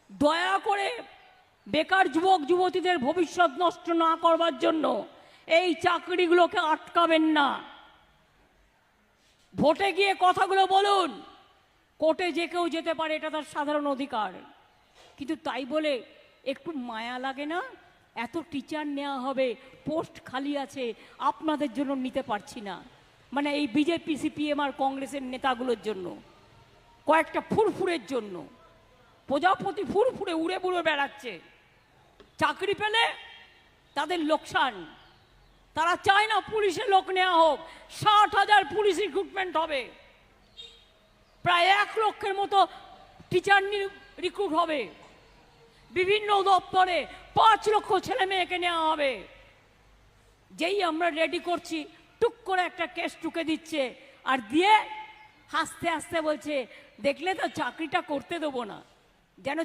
দয়া করে বেকার যুবক যুবতীদের ভবিষ্যৎ নষ্ট না করবার জন্য এই চাকরিগুলোকে আটকাবেন না। ভোটে গিয়ে কথাগুলো বলুন, কোর্টে যে কেউ যেতে পারে, এটা তার সাধারণ অধিকার। কিন্তু তাই বলে একটু মায়া লাগে না? এত টিচার নেওয়া হবে, পোস্ট খালি আছে, আপনাদের জন্য নিতে পারছি না। মানে এই বিজেপি সিপিএম আর কংগ্রেসের নেতাগুলোর জন্য, কয়েকটা ফুরফুরের জন্য। প্রজাপতি ফুরফুরে উড়ে বুড়ে বেড়াচ্ছে, চাকরি পেলে তাদের লোকসান। তারা চায় না পুলিশে লোক নেওয়া হোক। 60,000 পুলিশ রিক্রুটমেন্ট হবে, প্রায় 1 লক্ষের মতো টিচার রিক্রুট হবে, বিভিন্ন দপ্তরে 5 লক্ষ ছেলে মেয়েকে নেওয়া হবে। যেই আমরা রেডি করছি, টুক করে একটা কেস টুকে দিচ্ছে, আর দিয়ে হাসতে হাসতে বলছে, দেখলে তো চাকরিটা করতে দেবো না। যেন